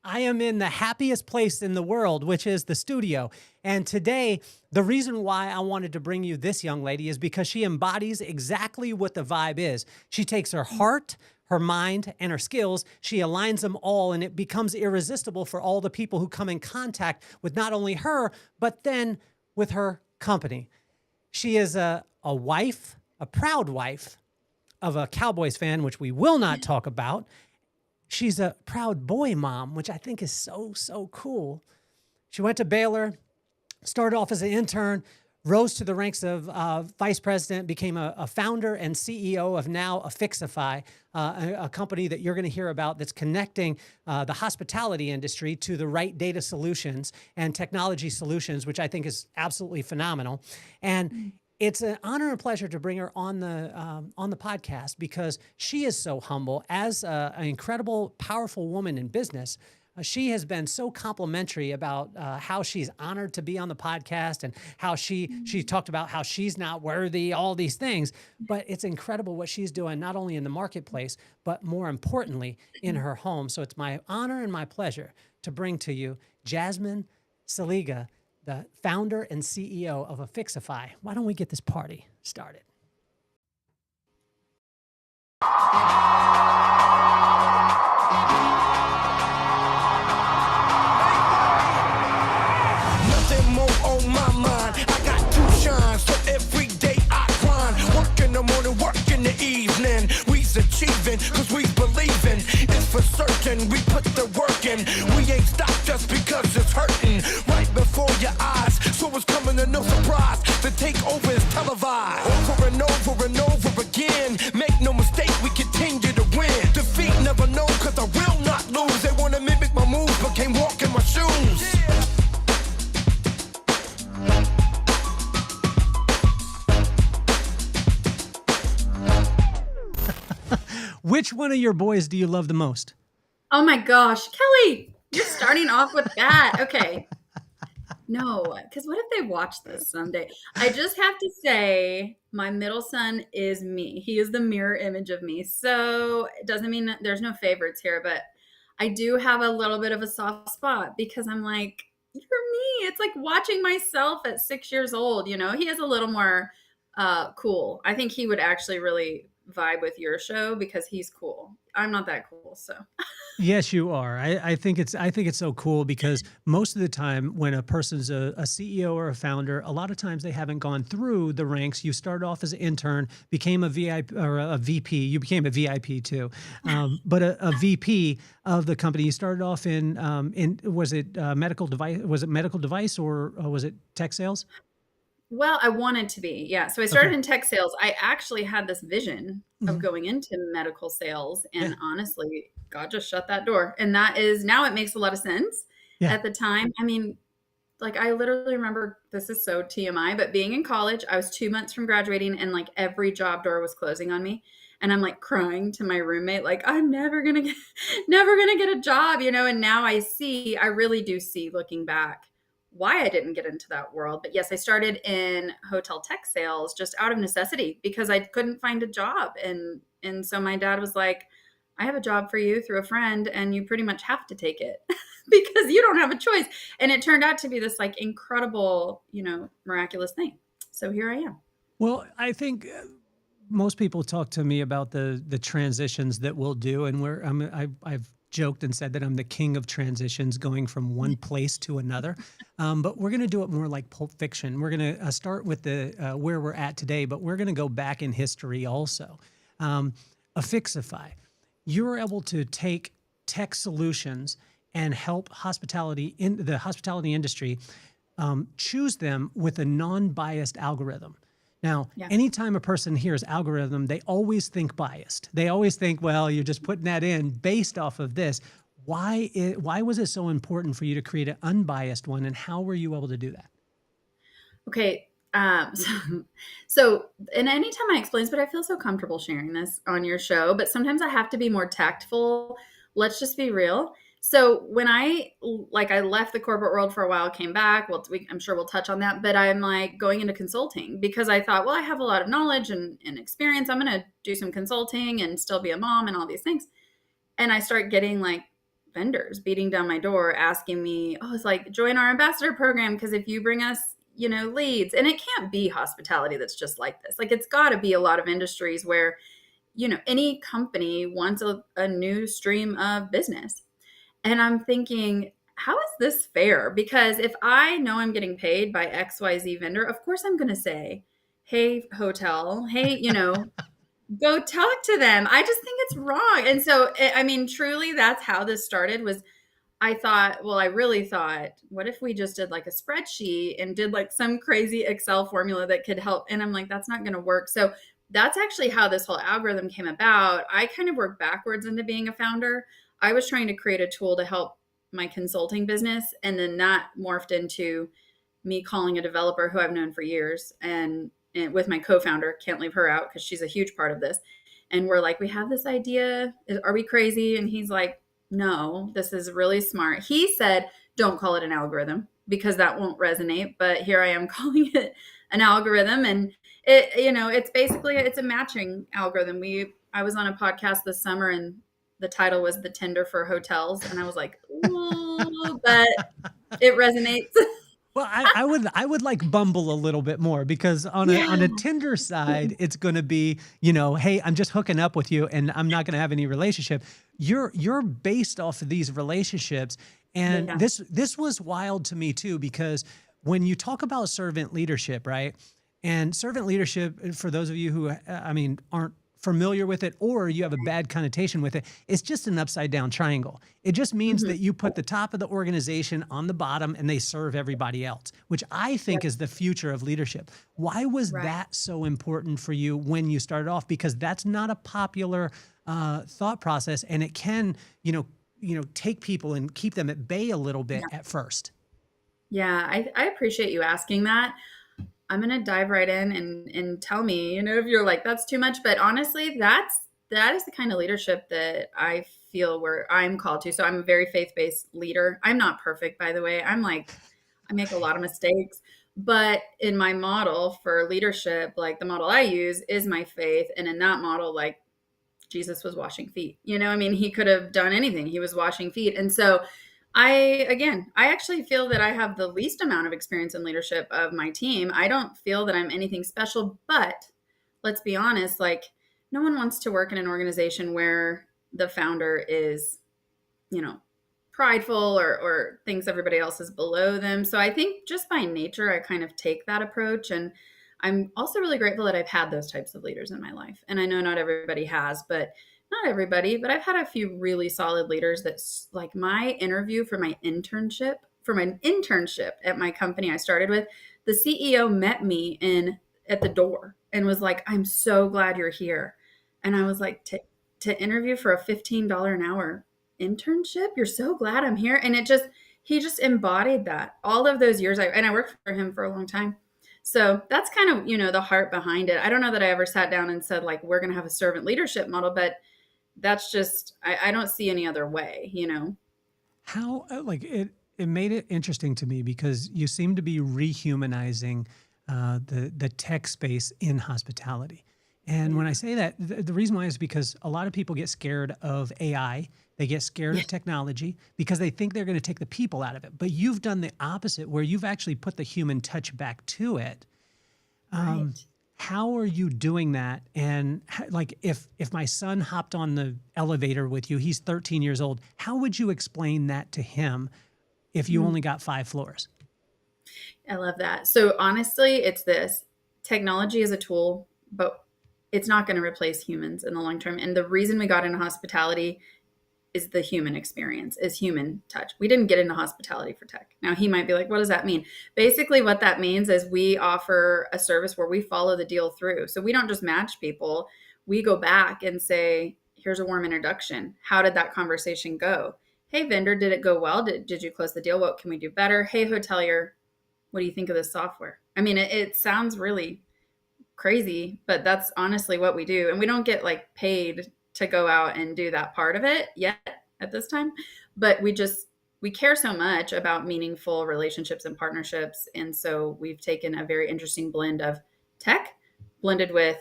I am in the happiest place in the world, which is the studio. And today, the reason why I wanted to bring you this young lady is because she embodies exactly what the vibe is. She takes her heart, her mind, and her skills, she aligns them all, and it becomes irresistible for all the people who come in contact with not only her, but then with her company. She is a wife, a proud wife of a Cowboys fan, which we will not talk about. She's a proud boy mom, which I think is so, so cool. She went to Baylor, started off as an intern, rose to the ranks of vice president, became a founder and CEO of now Affixify, a company that you're going to hear about that's connecting the hospitality industry to the right data solutions and technology solutions, which I think is absolutely phenomenal. And it's an honor and pleasure to bring her on the podcast because she is so humble. As an incredible, powerful woman in business, she has been so complimentary about how she's honored to be on the podcast and how she talked about how she's not worthy, all these things. But it's incredible what she's doing, not only in the marketplace, but more importantly, in her home. So it's my honor and my pleasure to bring to you Jasmine Seliga, the founder and CEO of Affixify. Why don't we get this party started? Nothing more on my mind. I got to shine, so every day I grind. Work in the morning, work in the evening. We's achieving, cause we believing. It's for certain, we put the work in. We ain't stopped just because it's hurting. Right before your eyes, so it's coming to no surprise. The takeover is televised. Over and over and over again. Make no mistake, we continue to win. Defeat never know, cause I will not lose. They wanna mimic my moves, but can't walk in my shoes. Which one of your boys do you love the most? Oh my gosh, Kelly, you're starting off with that. Okay. No, because what if they watch this someday? I just have to say, my middle son is me. He is the mirror image of me. So it doesn't mean that there's no favorites here, but I do have a little bit of a soft spot because I'm like, you're me. It's like watching myself at 6 years old. You know, he is a little more cool. I think he would actually really vibe with your show because he's cool. I'm not that cool, so. Yes, you are. I think it's so cool because most of the time when a person's a CEO or a founder, a lot of times they haven't gone through the ranks. You started off as an intern, became a VIP or a VP. You became a VIP too, but a VP of the company. You started off in was it medical device? Was it medical device or was it tech sales? Well, I wanted to be, yeah. So I started in tech sales. I actually had this vision of going into medical sales, and honestly, God just shut that door. And that is now it makes a lot of sense. Yeah. At the time, I mean, like I literally remember, this is so TMI, but being in college, I was 2 months from graduating, and like every job door was closing on me, and I'm like crying to my roommate, like I'm never gonna get a job, you know. And now I really do see, looking back, why I didn't get into that world. But yes, I started in hotel tech sales just out of necessity because I couldn't find a job. And so my dad was like, I have a job for you through a friend and you pretty much have to take it because you don't have a choice. And it turned out to be this like incredible, you know, miraculous thing. So here I am. Well, I think most people talk to me about the transitions that we'll do, and I've joked and said that I'm the king of transitions, going from one place to another. But we're going to do it more like Pulp Fiction. We're going to start with the where we're at today, but we're going to go back in history also. Affixify, you were able to take tech solutions and help the hospitality industry choose them with a non-biased algorithm. Now, anytime a person hears algorithm, they always think biased. They always think, well, you're just putting that in based off of this. Why was it so important for you to create an unbiased one, and how were you able to do that? Okay. So, and anytime I explain this, but I feel so comfortable sharing this on your show, but sometimes I have to be more tactful. Let's just be real. So when I left the corporate world for a while, came back, well, I'm sure we'll touch on that, but I'm like going into consulting because I thought, well, I have a lot of knowledge and experience. I'm going to do some consulting and still be a mom and all these things. And I start getting like vendors beating down my door asking me, oh, it's like, join our ambassador program, because if you bring us, leads. And it can't be hospitality that's just like this. Like, it's got to be a lot of industries where, any company wants a new stream of business. And I'm thinking, how is this fair? Because if I know I'm getting paid by XYZ vendor, of course I'm going to say, hey, hotel, hey, go talk to them. I just think it's wrong. And so, I mean, truly, that's how this started. Was I really thought, what if we just did like a spreadsheet and did like some crazy Excel formula that could help? And I'm like, that's not going to work. So that's actually how this whole algorithm came about. I kind of worked backwards into being a founder. I was trying to create a tool to help my consulting business. And then that morphed into me calling a developer who I've known for years, and with my co-founder, can't leave her out because she's a huge part of this. And we're like, we have this idea. Are we crazy? And he's like, no, this is really smart. He said, don't call it an algorithm because that won't resonate. But here I am calling it an algorithm. And it's basically, it's a matching algorithm. I was on a podcast this summer and the title was The Tinder for Hotels. And I was like, ooh, but it resonates. Well, I would like Bumble a little bit more, because on a Tinder side, it's going to be, hey, I'm just hooking up with you and I'm not going to have any relationship. You're based off of these relationships. And this was wild to me too, because when you talk about servant leadership, right? And servant leadership, for those of you who, aren't familiar with it, or you have a bad connotation with it, it's just an upside down triangle. It just means that you put the top of the organization on the bottom and they serve everybody else, which I think is the future of leadership. Why was that so important for you when you started off? Because that's not a popular thought process, and it can, take people and keep them at bay a little bit at first. Yeah, I appreciate you asking that. I'm going to dive right in and tell me, if you're like, that's too much. But honestly, that is the kind of leadership that I feel where I'm called to. So I'm a very faith-based leader. I'm not perfect, by the way. I make a lot of mistakes. But in my model for leadership, like the model I use is my faith. And in that model, like Jesus was washing feet. He could have done anything. He was washing feet. And so I actually feel that I have the least amount of experience in leadership of my team. I don't feel that I'm anything special, but let's be honest, like, no one wants to work in an organization where the founder is, prideful or thinks everybody else is below them. So I think just by nature, I kind of take that approach. And I'm also really grateful that I've had those types of leaders in my life. And I know not everybody has, but I've had a few really solid leaders that, like, my interview for my internship at my company I started with, the CEO met me at the door and was like, I'm so glad you're here. And I was like, to interview for a $15 an hour internship? You're so glad I'm here? And he just embodied that all of those years. I worked for him for a long time. So that's kind of, the heart behind it. I don't know that I ever sat down and said, like, we're going to have a servant leadership model, but that's just, I don't see any other way, How, it made it interesting to me because you seem to be rehumanizing the tech space in hospitality. And when I say that, the reason why is because a lot of people get scared of AI. They get scared of technology because they think they're going to take the people out of it. But you've done the opposite, where you've actually put the human touch back to it. Right. How are you doing that? And like, if my son hopped on the elevator with you, he's 13 years old, how would you explain that to him if you only got 5 floors? I love that. So honestly, it's this: technology is a tool, but it's not going to replace humans in the long term. And the reason we got into hospitality is the human experience, is human touch. We didn't get into hospitality for tech. Now he might be like, what does that mean? Basically what that means is we offer a service where we follow the deal through. So we don't just match people. We go back and say, here's a warm introduction. How did that conversation go? Hey, vendor, did it go well? Did you close the deal? What can we do better? Hey, hotelier, what do you think of this software? I mean, it sounds really crazy, but that's honestly what we do. And we don't get like paid to go out and do that part of it yet at this time. But we care so much about meaningful relationships and partnerships. And so we've taken a very interesting blend of tech blended with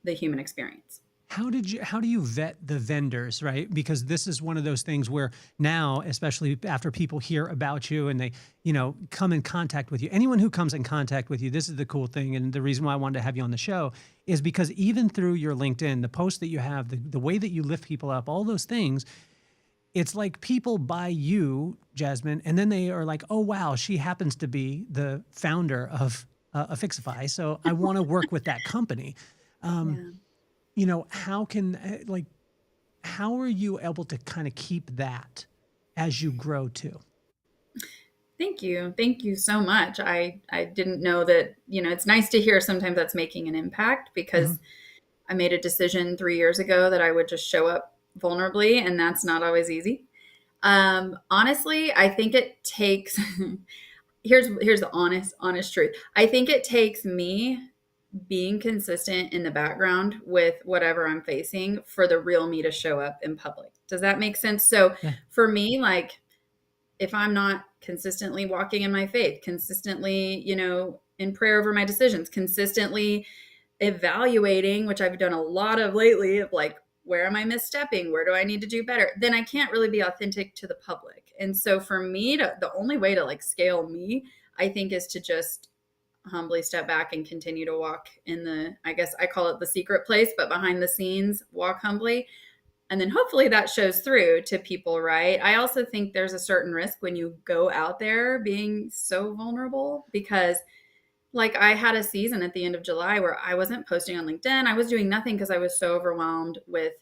the human experience. how do you vet the vendors, right? Because this is one of those things where now, especially after people hear about you and they, come in contact with you, anyone who comes in contact with you, this is the cool thing. And the reason why I wanted to have you on the show is because even through your LinkedIn, the posts that you have, the way that you lift people up, all those things, it's like people buy you, Jasmine, and then they are like, oh, wow, she happens to be the founder of Affixify. So I want to work with that company. Yeah. How are you able to kind of keep that as you grow too? Thank you. Thank you so much. I didn't know that, it's nice to hear sometimes that's making an impact, Mhm. because I made a decision 3 years ago that I would just show up vulnerably, and that's not always easy. Honestly, I think it takes, here's the honest truth. I think it takes me being consistent in the background with whatever I'm facing for the real me to show up in public. Does that make sense? So Yeah. for me, like, if I'm not consistently walking in my faith, consistently, in prayer over my decisions, consistently evaluating, which I've done a lot of lately, of like, where am I misstepping? Where do I need to do better? Then I can't really be authentic to the public. And so for me, the only way to like scale me, I think, is to just humbly step back and continue to walk in the, I guess I call it the secret place, but behind the scenes, walk humbly. And then hopefully that shows through to people, right? I also think there's a certain risk when you go out there being so vulnerable, because like I had a season at the end of July where I wasn't posting on LinkedIn. I was doing nothing because I was so overwhelmed with,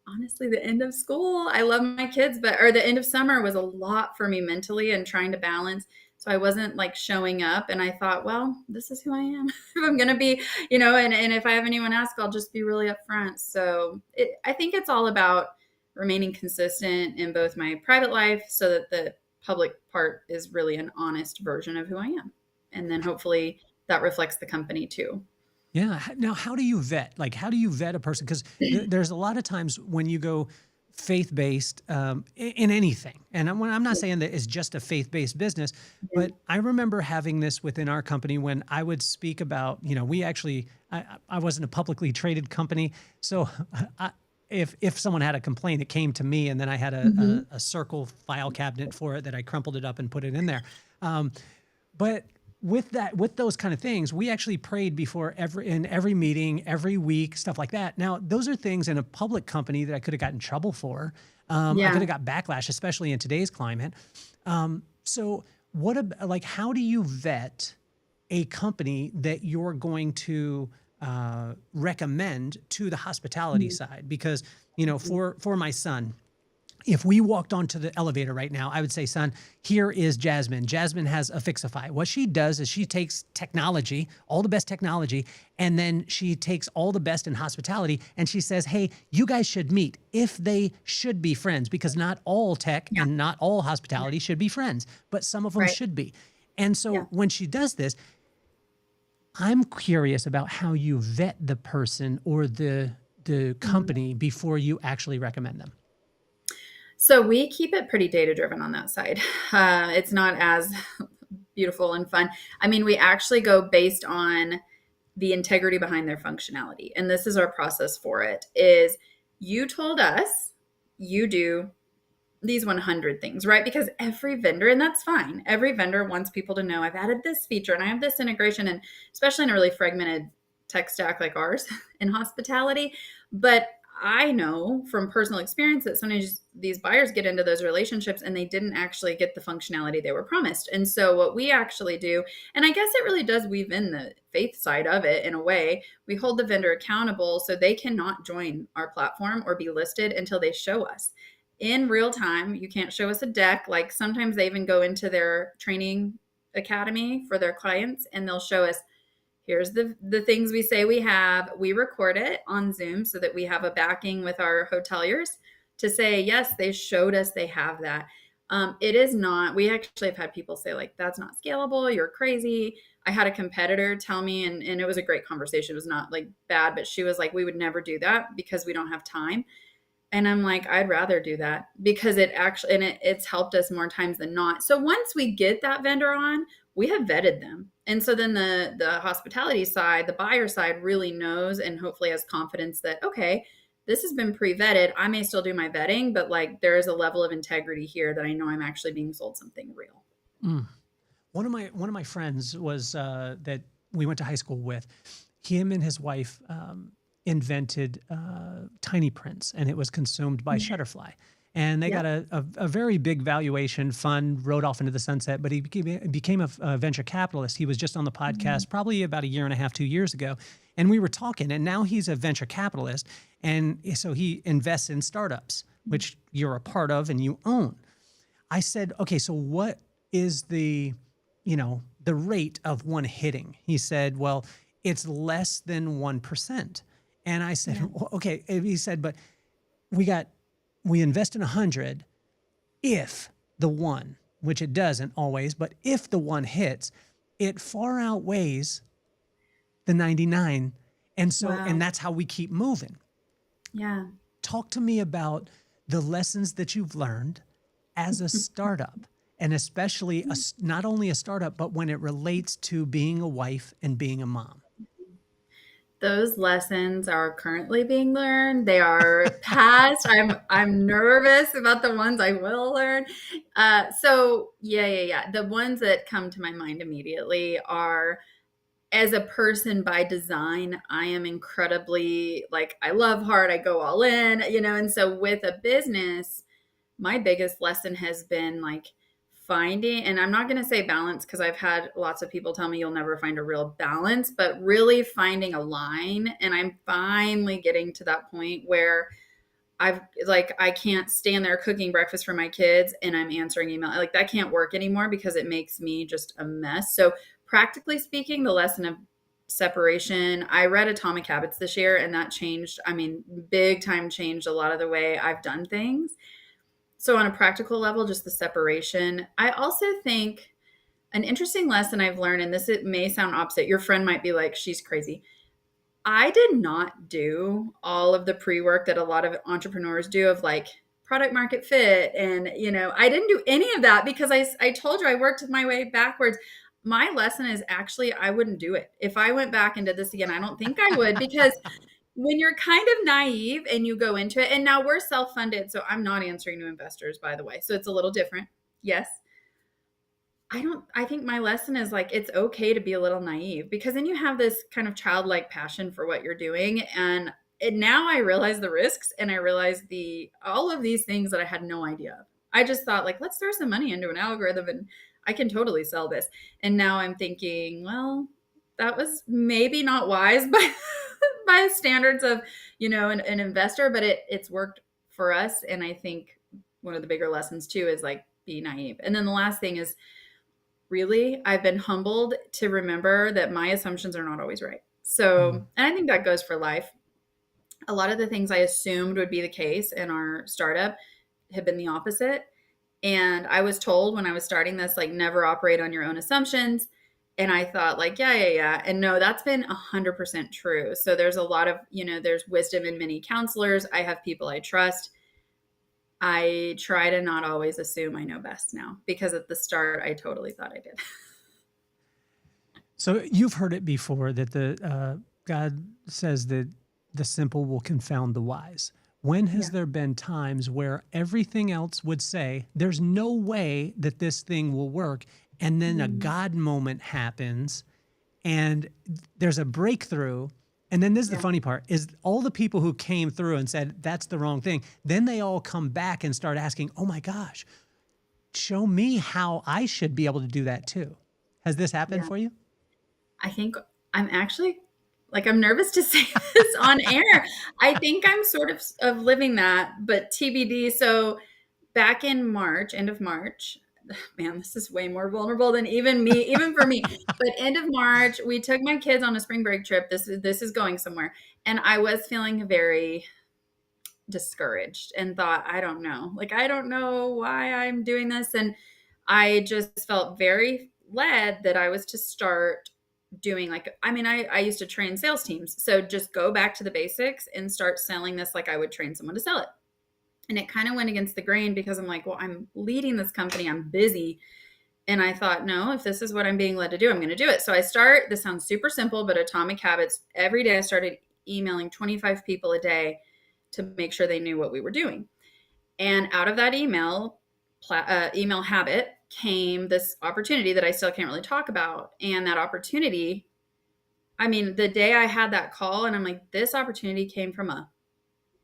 honestly, the end of school. I love my kids, or the end of summer was a lot for me mentally and trying to balance. So I wasn't like showing up, and I thought, well, this is who I am. If I'm going to be, and if I have anyone ask, I'll just be really upfront. So I think it's all about remaining consistent in both my private life so that the public part is really an honest version of who I am. And then hopefully that reflects the company too. Yeah. Now, how do you vet? Like, how do you vet a person? Because there's a lot of times when you go faith-based in anything, and I'm not saying that it's just a faith-based business, but I remember having this within our company when I would speak about, I wasn't a publicly traded company, so if someone had a complaint, it came to me, and then I had a circle file cabinet for it that I crumpled it up and put it in there. But with those kind of things, we actually prayed before in every meeting, every week, stuff like that. Now, those are things in a public company that I could have gotten in trouble for. I could have got backlash, especially in today's climate. So how do you vet a company that you're going to recommend to the hospitality side? Because, for my son, if we walked onto the elevator right now, I would say, son, here is Jasmine. Jasmine has Affixify. What she does is she takes technology, all the best technology, and then she takes all the best in hospitality, and she says, hey, you guys should meet if they should be friends, because not all tech and not all hospitality should be friends, but some of them should be. And so when she does this, I'm curious about how you vet the person or the company before you actually recommend them. So we keep it pretty data driven on that side. It's not as beautiful and fun. I mean, we actually go based on the integrity behind their functionality. And this is our process for it, is you told us you do these 100 things, right? Because every vendor, and that's fine, every vendor wants people to know I've added this feature and I have this integration, and especially in a really fragmented tech stack like ours in hospitality. But I know from personal experience that sometimes these buyers get into those relationships and they didn't actually get the functionality they were promised. And so what we actually do, and I guess it really does weave in the faith side of it in a way, we hold the vendor accountable so they cannot join our platform or be listed until they show us in real time. You can't show us a deck. Like sometimes they even go into their training academy for their clients and they'll show us, here's the things we say we have. We record it on Zoom so that we have a backing with our hoteliers to say, yes, they showed us they have that. It is not, we actually have had people say like, that's not scalable. You're crazy. I had a competitor tell me, and it was a great conversation. It was not like bad, but she was like, we would never do that because we don't have time. And I'm like, I'd rather do that because it actually, and it's helped us more times than not. So once we get that vendor on, we have vetted them. And so then the hospitality side, the buyer side really knows and hopefully has confidence that, okay, this has been pre-vetted. I may still do my vetting, but like there is a level of integrity here that I know I'm actually being sold something real. Mm. One of my friends was that we went to high school with. Him and his wife invented tiny prints, and it was consumed by Shutterfly. And they got a very big valuation fund, rode off into the sunset, but he became a venture capitalist. He was just on the podcast probably about a year and a half, 2 years ago. And we were talking, and now he's a venture capitalist. And so he invests in startups, which you're a part of and you own. I said, okay, so what is the rate of one hitting? He said, well, it's less than 1%. And I said, well, okay. He said, but we invest in 100 if the one, which it doesn't always, but if the one hits, it far outweighs the 99. And so, and that's how we keep moving. Yeah. Talk to me about the lessons that you've learned as a startup, and especially not only a startup, but when it relates to being a wife and being a mom. Those lessons are currently being learned. They are past. I'm nervous about the ones I will learn. So yeah. The ones that come to my mind immediately are, as a person by design, I am incredibly, like, I love hard. I go all in, and so with a business, my biggest lesson has been like finding, and I'm not going to say balance because I've had lots of people tell me you'll never find a real balance, but really finding a line. And I'm finally getting to that point where I can't stand there cooking breakfast for my kids and I'm answering email. Like that can't work anymore because it makes me just a mess. So practically speaking, the lesson of separation, I read Atomic Habits this year, and that changed, big time changed a lot of the way I've done things. So on a practical level, just the separation. I also think an interesting lesson I've learned, and this, it may sound opposite. Your friend might be like, she's crazy. I did not do all of the pre-work that a lot of entrepreneurs do of like product market fit. And, I didn't do any of that because I told you I worked my way backwards. My lesson is actually, I wouldn't do it. If I went back and did this again, I don't think I would, because when you're kind of naive and you go into it, and now we're self-funded, so I'm not answering to investors, by the way. So it's a little different. Yes. I think my lesson is like, it's okay to be a little naive, because then you have this kind of childlike passion for what you're doing. And now I realize the risks, and I realize all of these things that I had no idea of. I just thought like, let's throw some money into an algorithm and I can totally sell this. And now I'm thinking, well, that was maybe not wise by standards of, an investor, but it's worked for us. And I think one of the bigger lessons too is like, be naive. And then the last thing is, really, I've been humbled to remember that my assumptions are not always right. So, and I think that goes for life. A lot of the things I assumed would be the case in our startup have been the opposite. And I was told when I was starting this, like, never operate on your own assumptions. And I thought like, yeah. And no, that's been 100% true. So there's a lot of, there's wisdom in many counselors. I have people I trust. I try to not always assume I know best now, because at the start, I totally thought I did. So you've heard it before that God says that the simple will confound the wise. When has there been times where everything else would say, there's no way that this thing will work, and then a God moment happens and there's a breakthrough? And then this is the funny part, is all the people who came through and said, that's the wrong thing, then they all come back and start asking, oh my gosh, show me how I should be able to do that too. Has this happened for you? I think I'm actually, like, I'm nervous to say this on air. I think I'm sort of living that, but TBD. So back in March, end of March, man, this is way more vulnerable than even for me. But end of March, we took my kids on a spring break trip. This is going somewhere. And I was feeling very discouraged and thought, I don't know why I'm doing this. And I just felt very led that I was to start doing I used to train sales teams. So just go back to the basics and start selling this like I would train someone to sell it. And it kind of went against the grain, because I'm like, well, I'm leading this company, I'm busy. And I thought, no, if this is what I'm being led to do, I'm going to do it. So this sounds super simple, but Atomic Habits, every day I started emailing 25 people a day to make sure they knew what we were doing. And out of that email habit came this opportunity that I still can't really talk about. And that opportunity, I mean, the day I had that call and I'm like, this opportunity came from a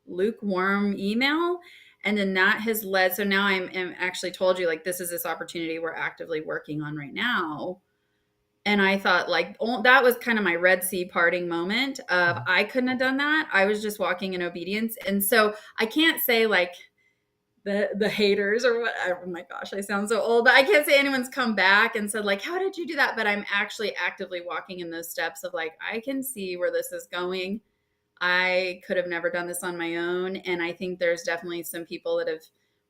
lukewarm email. And then that has led, so now I'm actually told you, like, this is this opportunity we're actively working on right now. And I thought, like, that was kind of my Red Sea parting moment of I couldn't have done that. I was just walking in obedience. And so I can't say like the haters or what, oh my gosh, I sound so old, but I can't say anyone's come back and said like, how did you do that? But I'm actually actively walking in those steps of like, I can see where this is going. I could have never done this on my own. And I think there's definitely some people that have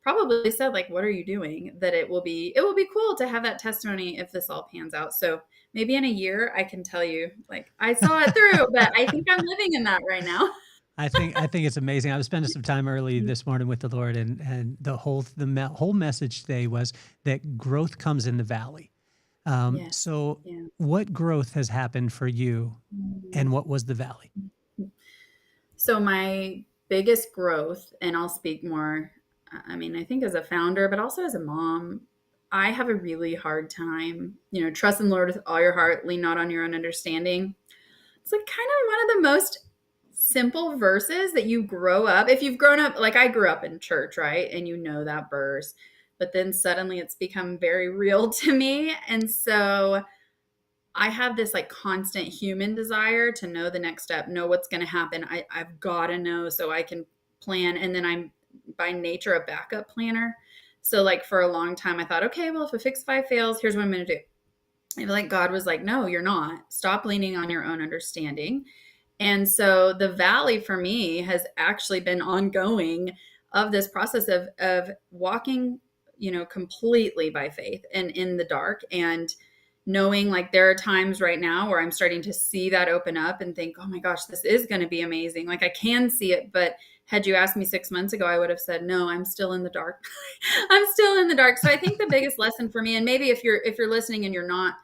probably said like, what are you doing? That it will be cool to have that testimony if this all pans out. So maybe in a year I can tell you like I saw it through, but I think I'm living in that right now. I think it's amazing. I was spending some time early this morning with the Lord, and the whole message today was that growth comes in the valley. So what growth has happened for you, and what was the valley? So my biggest growth, and I'll speak more, I mean, I think as a founder, but also as a mom, I have a really hard time, trust in the Lord with all your heart, lean not on your own understanding. It's like kind of one of the most simple verses that you grow up. If you've grown up, like I grew up in church, right? And that verse, but then suddenly it's become very real to me. And so I have this like constant human desire to know the next step, know what's going to happen. I've got to know so I can plan. And then I'm by nature a backup planner. So like for a long time I thought, okay, well, if Affixify fails, here's what I'm going to do. And like God was like, no, you're not. Stop leaning on your own understanding. And so the valley for me has actually been ongoing of this process of walking, completely by faith and in the dark, and knowing like there are times right now where I'm starting to see that open up and think, oh my gosh, this is going to be amazing. Like I can see it, but had you asked me 6 months ago, I would have said, no, I'm still in the dark. I'm still in the dark. So I think the biggest lesson for me, and maybe if you're listening and you're not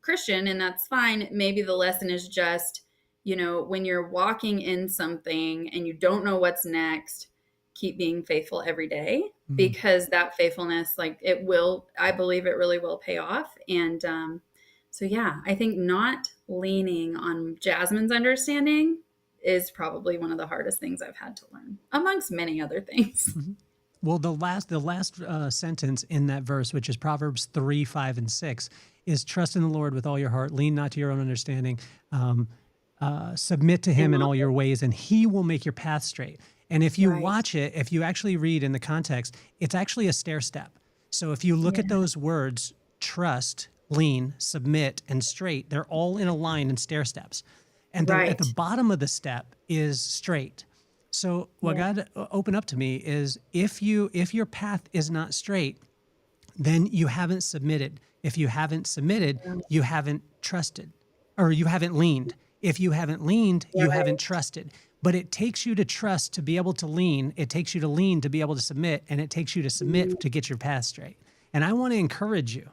Christian, and that's fine, maybe the lesson is just, when you're walking in something and you don't know what's next, keep being faithful every day, because that faithfulness, like I believe it really will pay off. And so, yeah, I think not leaning on Jasmine's understanding is probably one of the hardest things I've had to learn, amongst many other things. Mm-hmm. Well, the last sentence in that verse, which is Proverbs 3, 5, and 6, is trust in the Lord with all your heart, lean not to your own understanding, submit to him in all your ways, and he will make your path straight. And if you watch it, if you actually read in the context, it's actually a stair step. So if you look at those words, trust, lean, submit, and straight, they're all in a line in stair steps. And at the bottom of the step is straight. So what God opened up to me is if your path is not straight, then you haven't submitted. If you haven't submitted, you haven't trusted, or you haven't leaned. If you haven't leaned, you haven't trusted. But it takes you to trust to be able to lean. It takes you to lean to be able to submit, and it takes you to submit to get your path straight. And I want to encourage you.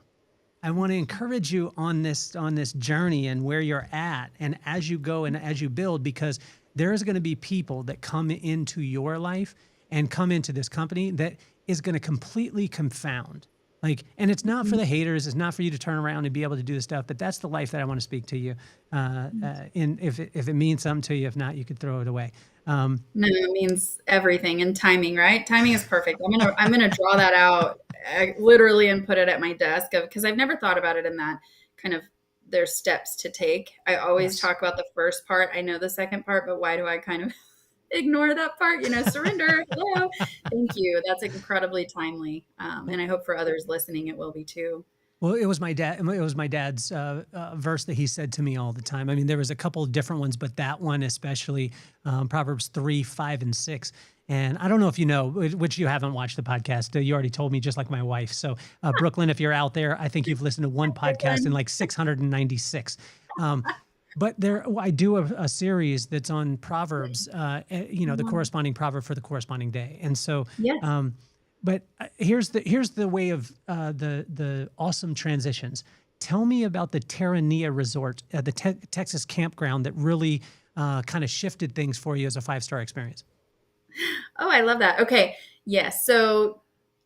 I want to encourage you on this journey and where you're at, and as you go and as you build, because there's going to be people that come into your life and come into this company that is going to completely confound. And it's not for the haters. It's not for you to turn around and be able to do this stuff. But that's the life that I want to speak to you. If it means something to you, if not, you could throw it away. No, it means everything, and timing, right? Timing is perfect. I'm gonna draw that out literally and put it at my desk because I've never thought about it in that kind of there's steps to take. I always talk about the first part. I know the second part, but why do I kind of ignore that part? Surrender. Hello. Thank you. That's incredibly timely. And I hope for others listening, it will be too. Well, it was my dad. It was my dad's verse that he said to me all the time. I mean, there was a couple of different ones, but that one especially, Proverbs 3, 5, and 6. And I don't know if you know, which you haven't watched the podcast. You already told me, just like my wife. So, Brooklyn, if you're out there, I think you've listened to one podcast in like 696. But I do a series that's on Proverbs, the corresponding proverb for the corresponding day. And so, but here's the way of the awesome transitions. Tell me about the Terranea Resort, the Texas campground that really kind of shifted things for you as a 5-star experience. Oh, I love that. Okay. Yes. So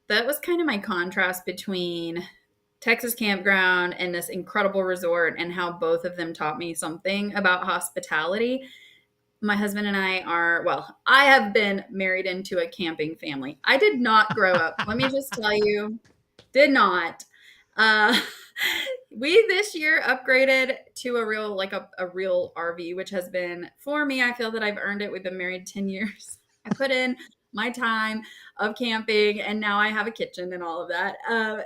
that was kind of my contrast between Texas campground and this incredible resort, and how both of them taught me something about hospitality. My husband and I are, well, I have been married into a camping family. I did not grow up, let me just tell you, did not. Uh, we this year upgraded to a real, like a real RV, which has been, for me, I feel that I've earned it. We've been married 10 years. I put in my time of camping, and now I have a kitchen and all of that.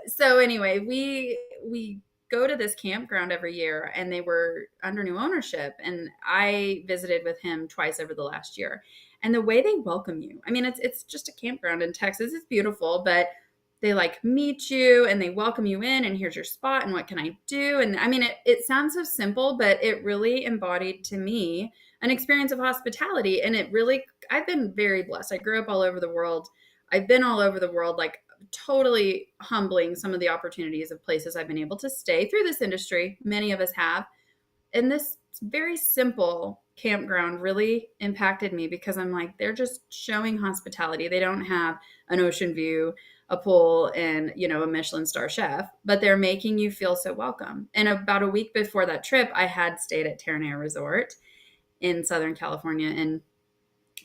So anyway, we go to this campground every year, and they were under new ownership, and I visited with him twice over the last year. And the way they welcome you, I mean, it's just a campground in Texas. It's beautiful, but they like meet you and they welcome you in, and here's your spot and what can I do? And I mean, it sounds so simple, but it really embodied to me an experience of hospitality. And it really, I've been very blessed. I grew up all over the world. I've been all over the world, like totally humbling some of the opportunities of places I've been able to stay through this industry. Many of us have. And this very simple campground really impacted me, because I'm like, they're just showing hospitality. They don't have an ocean view, a pool, and a Michelin star chef, but they're making you feel so welcome. And about a week before that trip, I had stayed at Terranea Resort in Southern California, and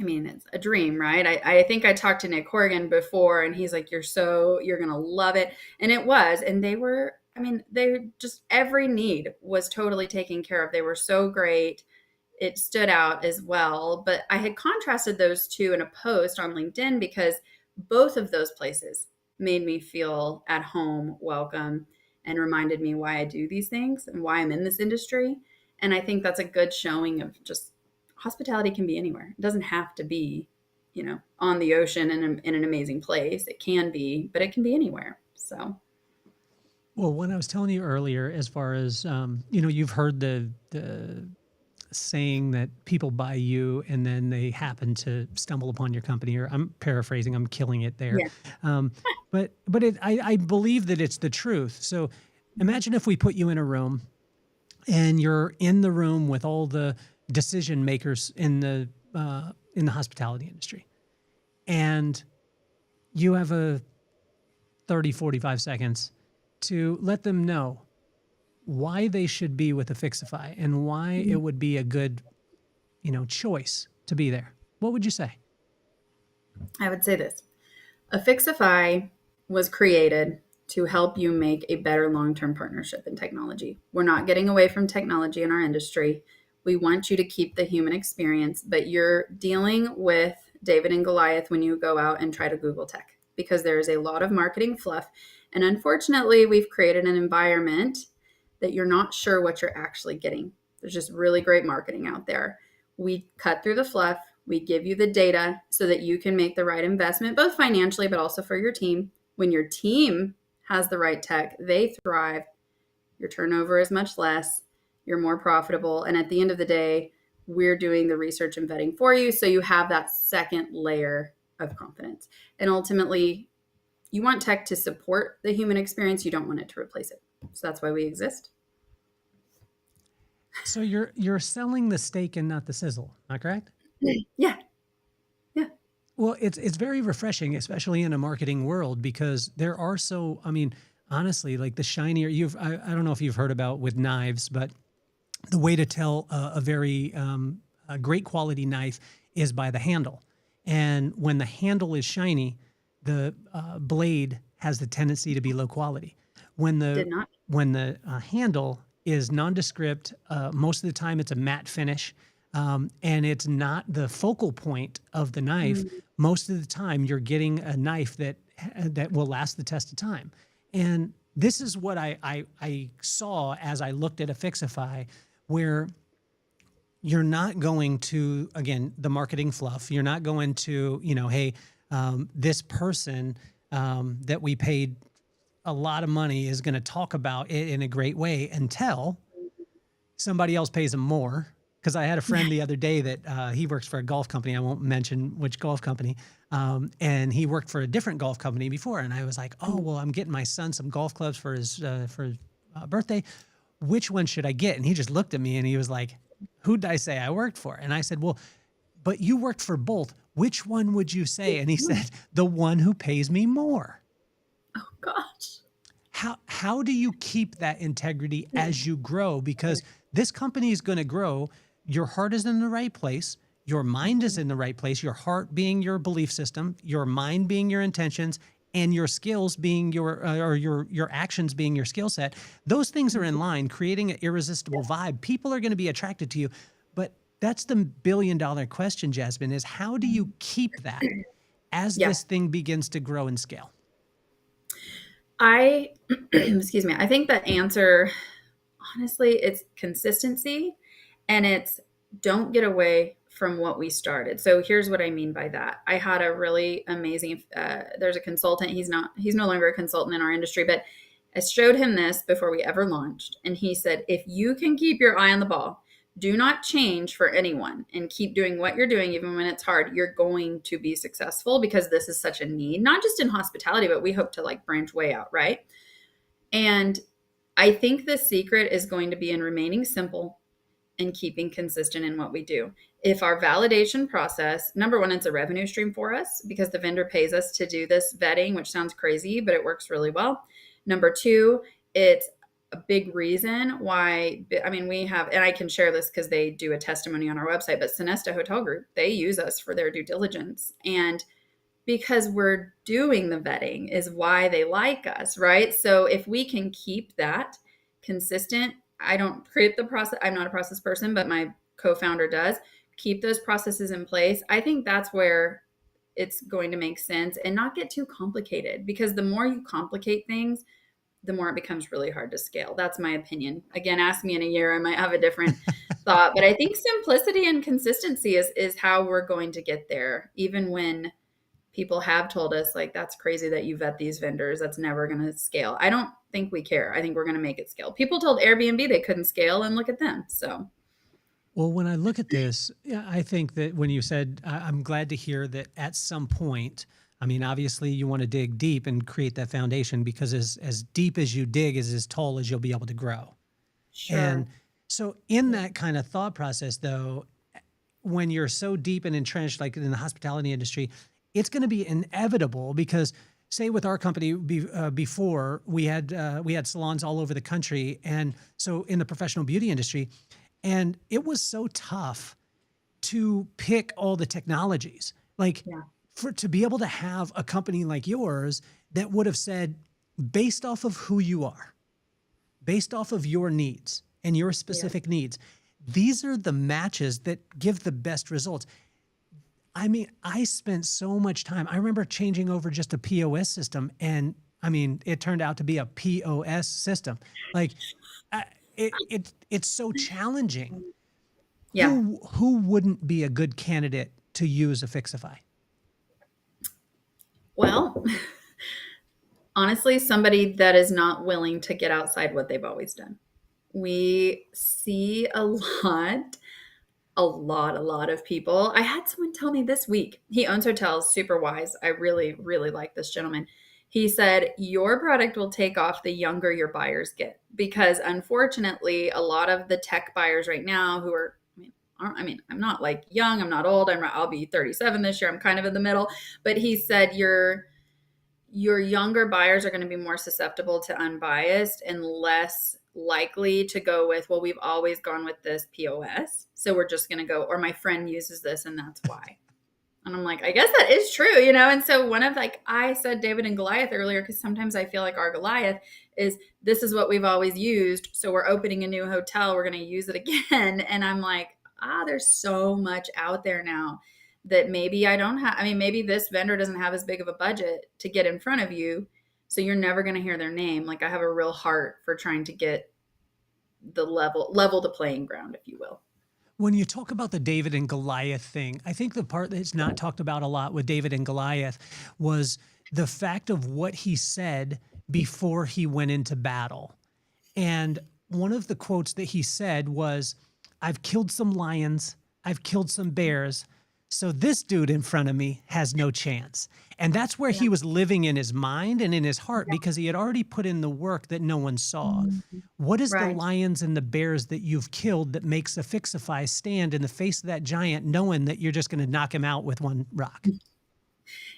I mean, it's a dream, right? I think I talked to Nick Horgan before, and he's like, you're going to love it. And it was. And they were, I mean, they just, every need was totally taken care of. They were so great. It stood out as well. But I had contrasted those two in a post on LinkedIn, because both of those places made me feel at home, welcome, and reminded me why I do these things and why I'm in this industry. And I think that's a good showing of just hospitality can be anywhere. It doesn't have to be, on the ocean in an amazing place. It can be, but it can be anywhere. So. Well, when I was telling you earlier, as far as, you've heard the saying that people buy you and then they happen to stumble upon your company, or I'm paraphrasing, I'm killing it there. Yeah. But I believe that it's the truth. So imagine if we put you in a room and you're in the room with all the decision makers in the hospitality industry, and you have a 30, 45 seconds to let them know why they should be with Affixify and why it would be a good, choice to be there. What would you say? I would say this. Affixify was created to help you make a better long-term partnership in technology. We're not getting away from technology in our industry. We want you to keep the human experience, but you're dealing with David and Goliath when you go out and try to Google tech, because there is a lot of marketing fluff. And unfortunately, we've created an environment that you're not sure what you're actually getting. There's just really great marketing out there. We cut through the fluff. We give you the data so that you can make the right investment, both financially, but also for your team. When your team has the right tech, they thrive. Your turnover is much less. You're more profitable. And at the end of the day, we're doing the research and vetting for you. So you have that second layer of confidence. And ultimately, you want tech to support the human experience. You don't want it to replace it. So that's why we exist. So you're selling the steak and not the sizzle, am I correct? Yeah. Yeah. Well, it's very refreshing, especially in a marketing world, because there are honestly, like the shinier I don't know if you've heard about with knives, but the way to tell a very a great quality knife is by the handle. And when the handle is shiny, the blade has the tendency to be low quality. When the handle is nondescript, most of the time it's a matte finish, and it's not the focal point of the knife. Most of the time, you're getting a knife that will last the test of time. And this is what I saw as I looked at Affixify, where you're not going to, again, the marketing fluff. You're not going to, hey, this person that we paid a lot of money is going to talk about it in a great way until somebody else pays them more. Because I had a friend the other day that he works for a golf company. I won't mention which golf company. And he worked for a different golf company before. And I was like, oh, well, I'm getting my son some golf clubs for his birthday. Which one should I get? And he just looked at me and he was like, who'd I say I worked for? And I said, well, but you worked for both. which one would you say? And he said, the one who pays me more. Oh gosh. How do you keep that integrity as you grow? Because this company is going to grow. Your heart is in the right place. Your mind is in the right place. Your heart being your belief system, your mind being your intentions, and your skills being your actions being your skill set. Those things are in line, creating an irresistible vibe. People are going to be attracted to you. But that's the billion-dollar question, Jasmine, is how do you keep that as Yeah. this thing begins to grow and scale? Excuse me. I think the answer, honestly, it's consistency, and it's don't get away from what we started. So here's what I mean by that. I had a really amazing, there's a consultant. He's no longer a consultant in our industry, but I showed him this before we ever launched. And he said, if you can keep your eye on the ball, do not change for anyone and keep doing what you're doing, even when it's hard, you're going to be successful, because this is such a need, not just in hospitality, but we hope to like branch way out. Right. And I think the secret is going to be in remaining simple and keeping consistent in what we do. If our validation process, number one, it's a revenue stream for us because the vendor pays us to do this vetting, which sounds crazy, but it works really well. Number two, it's a big reason why, I mean, we have, and I can share this because they do a testimony on our website, but Sonesta Hotel Group, they use us for their due diligence. And because we're doing the vetting is why they like us, right? So if we can keep that consistent, I don't create the process. I'm not a process person, but my co-founder does. Keep those processes in place. I think that's where it's going to make sense and not get too complicated, because the more you complicate things, the more it becomes really hard to scale. That's my opinion. Again, ask me in a year, I might have a different thought, but I think simplicity and consistency is how we're going to get there. Even when people have told us like, that's crazy that you vet these vendors, that's never going to scale. I don't think we care. I think we're going to make it scale. People told Airbnb they couldn't scale, and look at them. So, well, when I look at this, I think that when you said, I'm glad to hear that at some point, I mean, obviously you want to dig deep and create that foundation, because as deep as you dig is as tall as you'll be able to grow. sure. And so in that kind of thought process, though, when you're so deep and entrenched, like in the hospitality industry, it's going to be inevitable, because say with our company before we had salons all over the country. And so in the professional beauty industry, and it was so tough to pick all the technologies, like to be able to have a company like yours that would have said, based off of who you are, based off of your needs and your specific needs, these are the matches that give the best results. I mean, I spent so much time. I remember changing over just a POS system, and I mean, it turned out to be a POS system. Like, it's so challenging. Yeah. Who wouldn't be a good candidate to use Affixify? Well, honestly, somebody that is not willing to get outside what they've always done. We see a lot of people. I had someone tell me this week, he owns hotels, super wise. I really, really like this gentleman. He said, your product will take off the younger your buyers get, because unfortunately, a lot of the tech buyers right now who are, I'm not like young, I'm not old. I'll be 37 this year. I'm kind of in the middle. But he said, your younger buyers are going to be more susceptible to unbiased and less likely to go with, well, we've always gone with this POS, so we're just going to go, or my friend uses this and that's why. And I'm like, I guess that is true, you know? And so one of, like, I said David and Goliath earlier, because sometimes I feel like our Goliath is, this is what we've always used, so we're opening a new hotel, we're going to use it again. And I'm like, there's so much out there now that maybe I don't have. I mean, maybe this vendor doesn't have as big of a budget to get in front of you, so you're never going to hear their name. Like, I have a real heart for trying to get the level the playing ground, if you will. When you talk about the David and Goliath thing, I think the part that's not talked about a lot with David and Goliath was the fact of what he said before he went into battle. And one of the quotes that he said was, I've killed some lions, I've killed some bears, So this dude in front of me has no chance. And that's where he was living in his mind and in his heart because he had already put in the work that no one saw. What is the Right. lions and the bears that you've killed that makes Affixify stand in the face of that giant knowing that you're just going to knock him out with one rock?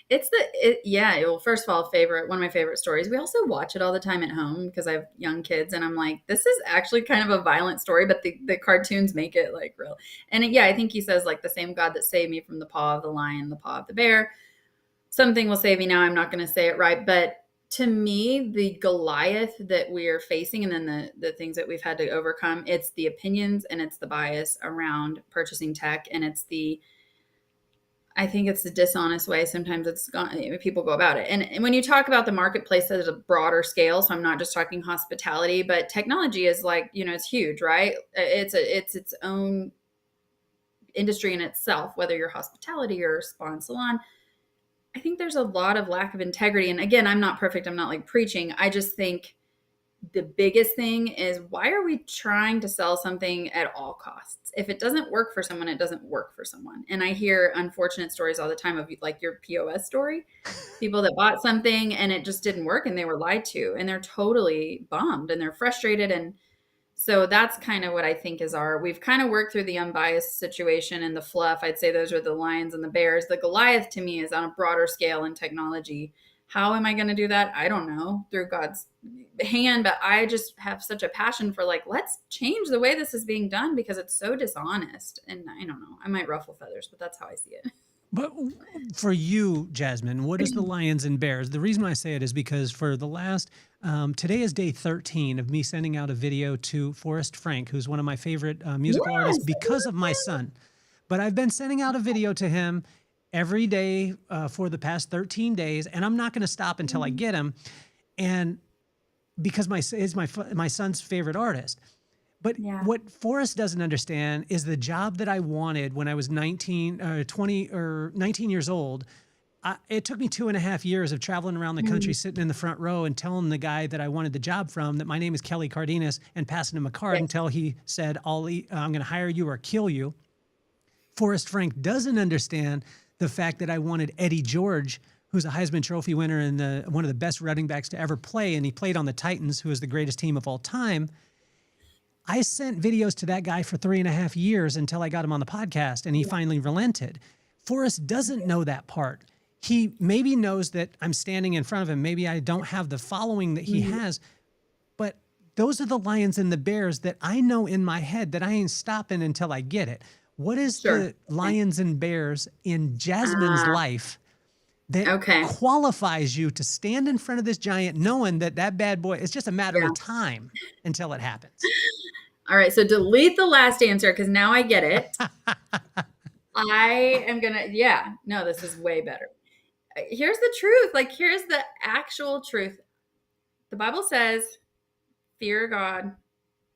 Well, first of all, one of my favorite stories. We also watch it all the time at home because I have young kids, and I'm like, this is actually kind of a violent story, but the cartoons make it like real. And I think he says like the same God that saved me from the paw of the lion, the paw of the bear, something will save me now. I'm not going to say it right, but to me, the Goliath that we're facing, and then the things that we've had to overcome, it's the opinions and it's the bias around purchasing tech, and I think it's the dishonest way sometimes people go about it. And when you talk about the marketplace at a broader scale, so I'm not just talking hospitality, but technology is like, it's huge, right? It's its own industry in itself, whether you're hospitality or spa and salon. I think there's a lot of lack of integrity. And again, I'm not perfect. I'm not like preaching. I just think the biggest thing is, why are we trying to sell something at all costs? If it doesn't work for someone, it doesn't work for someone. And I hear unfortunate stories all the time of like your POS story, people that bought something and it just didn't work and they were lied to and they're totally bummed and they're frustrated. And so that's kind of what I think we've kind of worked through the unbiased situation and the fluff. I'd say those are the lions and the bears. The Goliath to me is on a broader scale in technology. How am I going to do that? I don't know, through God's hand, but I just have such a passion for like, let's change the way this is being done because it's so dishonest. And I don't know, I might ruffle feathers, but that's how I see it. But for you, Jasmine, what is the lions and bears? The reason I say it is because for the last, today is day 13 of me sending out a video to Forrest Frank, who's one of my favorite musical artists because of my son. But I've been sending out a video to him every day for the past 13 days, and I'm not going to stop until I get him. And because he's my son's favorite artist. But what Forrest doesn't understand is the job that I wanted when I was 19 years old. It took me 2.5 years of traveling around the country, sitting in the front row and telling the guy that I wanted the job from that my name is Kelly Cardenas and passing him a card until he said, I'm going to hire you or kill you. Forrest Frank doesn't understand the fact that I wanted Eddie George, who's a Heisman Trophy winner and one of the best running backs to ever play, and he played on the Titans, who is the greatest team of all time. I sent videos to that guy for 3.5 years until I got him on the podcast, and he finally relented. Forrest doesn't know that part. He maybe knows that I'm standing in front of him. Maybe I don't have the following that he has, but those are the lions and the bears that I know in my head that I ain't stopping until I get it. What is the lions and bears in Jasmine's life that qualifies you to stand in front of this giant knowing that bad boy, it's just a matter of time until it happens? All right. So delete the last answer because now I get it. I am going to, this is way better. Here's the truth. Like, here's the actual truth. The Bible says, fear God,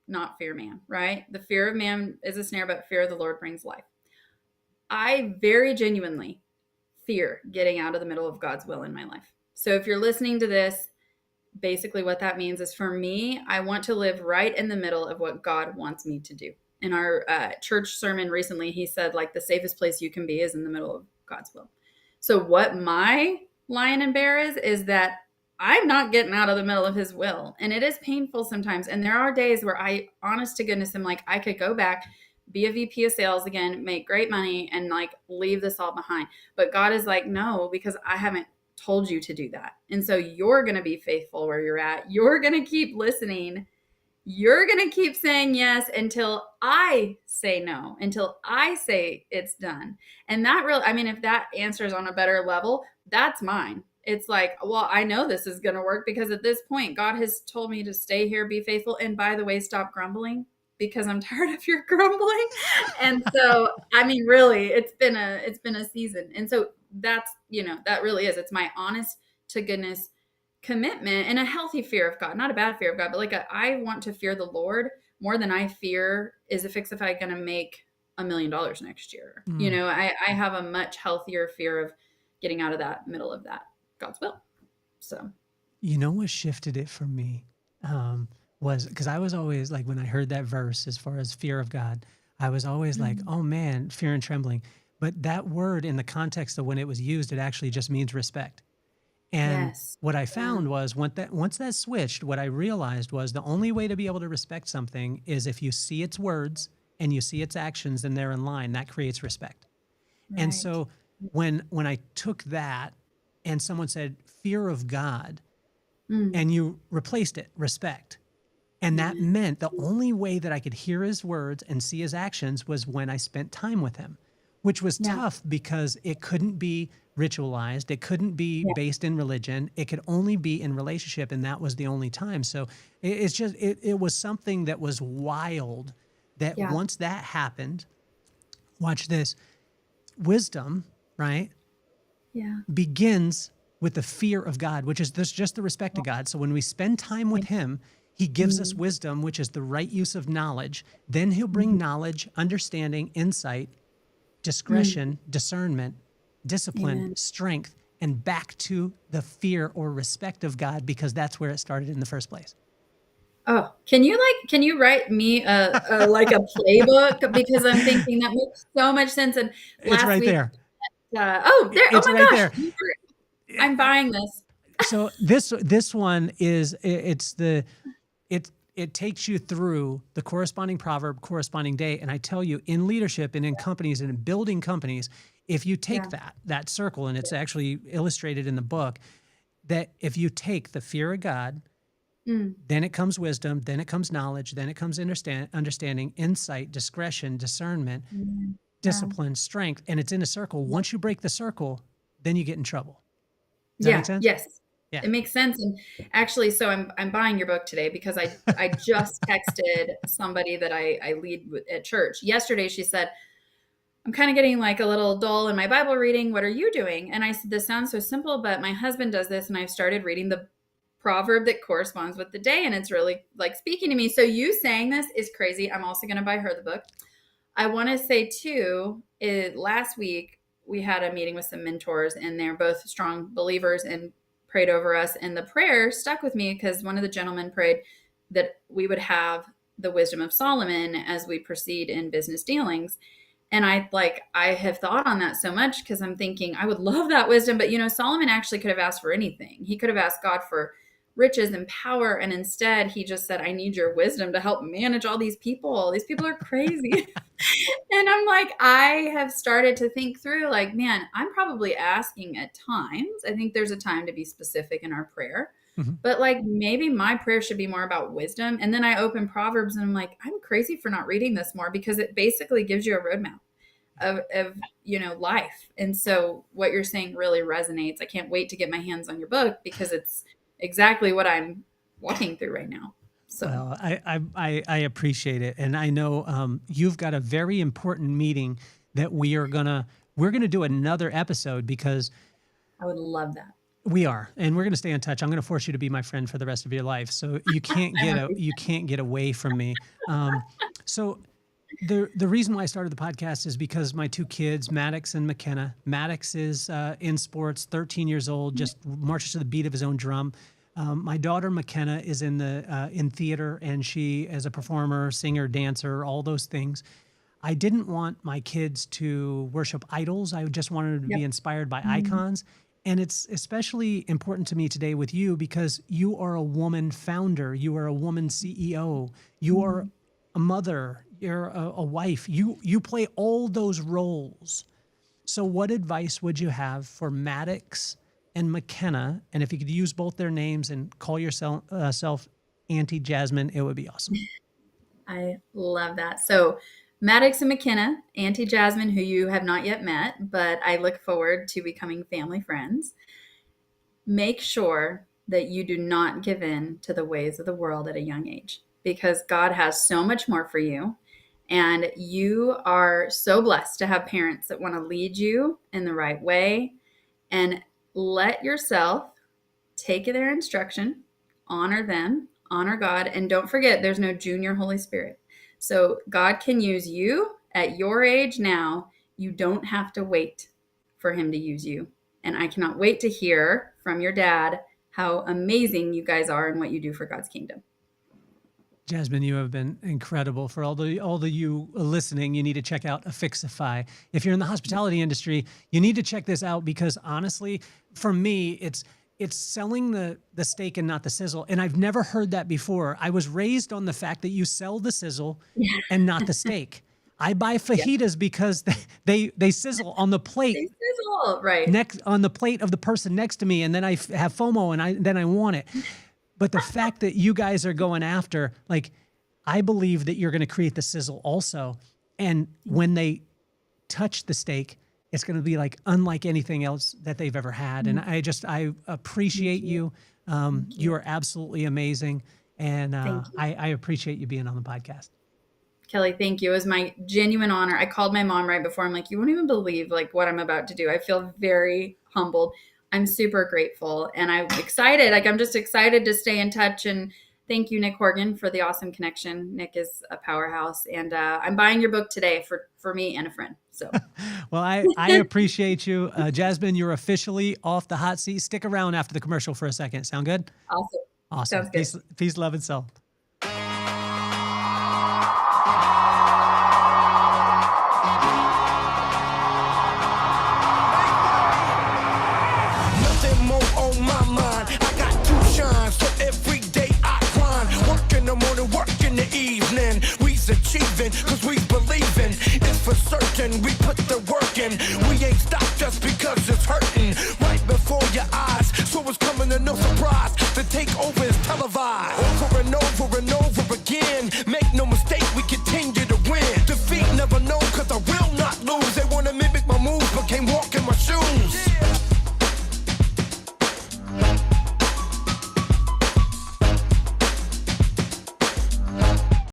not fear man, right? The fear of man is a snare, but fear of the Lord brings life. I very genuinely fear getting out of the middle of God's will in my life. So if you're listening to this, basically what that means is, for me, I want to live right in the middle of what God wants me to do. In our church sermon recently, he said, like, the safest place you can be is in the middle of God's will. So what my lion and bear is that I'm not getting out of the middle of his will. And it is painful sometimes. And there are days where honest to goodness, I'm like, I could go back, be a VP of sales again, make great money, and like leave this all behind. But God is like, no, because I haven't told you to do that. And so you're going to be faithful where you're at. You're going to keep listening. You're going to keep saying yes until I say no, until I say it's done. And that really, if that answer is on a better level, that's mine. It's like, well, I know this is going to work because at this point, God has told me to stay here, be faithful. And by the way, stop grumbling because I'm tired of your grumbling. And so, really, it's been a season. And so that's, that really is, it's my honest to goodness commitment and a healthy fear of God, not a bad fear of God, but like I want to fear the Lord more than I fear, is Affixify going to make $1 million next year? I have a much healthier fear of getting out of that middle of that God's will. So, what shifted it for me was because I was always like, when I heard that verse, as far as fear of God, I was always like, oh man, fear and trembling. But that word in the context of when it was used, it actually just means respect. And Yes. what I Yeah. found was once that switched, what I realized was the only way to be able to respect something is if you see its words and you see its actions and they're in line. That creates respect. And Right. so when I took that and someone said fear of God Mm. and you replaced it, respect. And that Amen. meant the only way that I could hear his words and see his actions was when I spent time with him, which was Yeah. tough because it couldn't be ritualized. It couldn't be Yeah. based in religion. It could only be in relationship. And that was the only time. So it's just, it was something that was wild that Yeah. once that happened, watch this, wisdom, right, Yeah. begins with the fear of God, which is this just the respect of God. So when we spend time with him, he gives us wisdom, which is the right use of knowledge. Then he'll bring knowledge, understanding, insight, discretion, discernment, discipline, Amen. strength, and back to the fear or respect of God, because that's where it started in the first place. Oh, can you write me a like a playbook, because I'm thinking that makes so much sense. And It's last right week, there. oh It's my right gosh, there. I'm buying this. So this one is it takes you through the corresponding proverb, corresponding day. And I tell you, in leadership and in companies and in building companies, if you take Yeah. that circle, and it's actually illustrated in the book, that if you take the fear of God, Mm. then it comes wisdom, then it comes knowledge, then it comes understanding, insight, discretion, discernment, Amen. Yeah. discipline, strength, and it's in a circle. Once you break the circle, then you get in trouble. Does that make Yeah. sense? Yes. Yeah. It makes sense. And actually, so I'm buying your book today because I just texted somebody that I lead at church. Yesterday, she said, I'm kind of getting like a little dull in my Bible reading. What are you doing? And I said, this sounds so simple, but my husband does this. And I've started reading the proverb that corresponds with the day. And it's really like speaking to me. So you saying this is crazy. I'm also going to buy her the book. I want to say too, last week we had a meeting with some mentors, and they're both strong believers and prayed over us. And the prayer stuck with me because one of the gentlemen prayed that we would have the wisdom of Solomon as we proceed in business dealings. And I have thought on that so much because I'm thinking I would love that wisdom. But, Solomon actually could have asked for anything. He could have asked God for riches and power. And instead, he just said, I need your wisdom to help manage all these people. These people are crazy. And I'm like, I have started to think through, like, man, I'm probably asking at times. I think there's a time to be specific in our prayer. Mhm. But like maybe my prayer should be more about wisdom. And then I open Proverbs and I'm like, I'm crazy for not reading this more because it basically gives you a roadmap of life. And so what you're saying really resonates. I can't wait to get my hands on your book because it's exactly what I'm walking through right now. So Well, I appreciate it, and I know you've got a very important meeting that we're gonna do another episode because I would love that. we are, and we're gonna stay in touch. I'm gonna force you to be my friend for the rest of your life, so you can't I'm you can't get away from me. So the reason why I started the podcast is because my two kids, Maddox and McKenna. Maddox is in sports, 13 years old, just marches to the beat of his own drum. My daughter McKenna is in theater, and she is a performer, singer, dancer, all those things. I didn't want my kids to worship idols. I just wanted them to be Yep. inspired by icons. And it's especially important to me today with you because you are a woman founder. You are a woman CEO. You are a mother. You're a wife. You play all those roles. So what advice would you have for Maddox and McKenna? And if you could use both their names and call yourself self Auntie Jasmine, it would be awesome. I love that. So Maddox and McKenna, Auntie Jasmine, who you have not yet met, but I look forward to becoming family friends. Make sure that you do not give in to the ways of the world at a young age because God has so much more for you. And you are so blessed to have parents that want to lead you in the right way, and let yourself take their instruction, honor them, honor God, and don't forget there's no junior Holy Spirit. So God can use you at your age now. You don't have to wait for him to use you. And I cannot wait to hear from your dad how amazing you guys are and what you do for God's kingdom. Jasmine, you have been incredible. For all the you listening, you need to check out Affixify. If you're in the hospitality industry, you need to check this out because honestly, for me, it's selling the steak and not the sizzle. And I've never heard that before. I was raised on the fact that you sell the sizzle and not the steak. I buy fajitas because they sizzle on the plate. They sizzle, right? Next on the plate of the person next to me, and then I have FOMO, and then I want it. But the fact that you guys are going after, like, I believe that you're going to create the sizzle also. And when they touch the steak, it's going to be like unlike anything else that they've ever had. And I appreciate you. You are absolutely amazing. And I appreciate you being on the podcast. Kelly, thank you. It was my genuine honor. I called my mom right before. I'm like, you won't even believe like what I'm about to do. I feel very humbled. I'm super grateful and I'm excited. Like, I'm just excited to stay in touch. And thank you, Nick Horgan, for the awesome connection. Nick is a powerhouse. And I'm buying your book today for me and a friend. So, well, I appreciate you. Jasmine, you're officially off the hot seat. Stick around after the commercial for a second. Sound good? Awesome. Sounds good. Peace, love, and soul. Achieving, cause we believing it's for certain. We put the work in. We ain't stopped just because it's hurting right before your eyes. So it's coming to no surprise. The takeover is televised.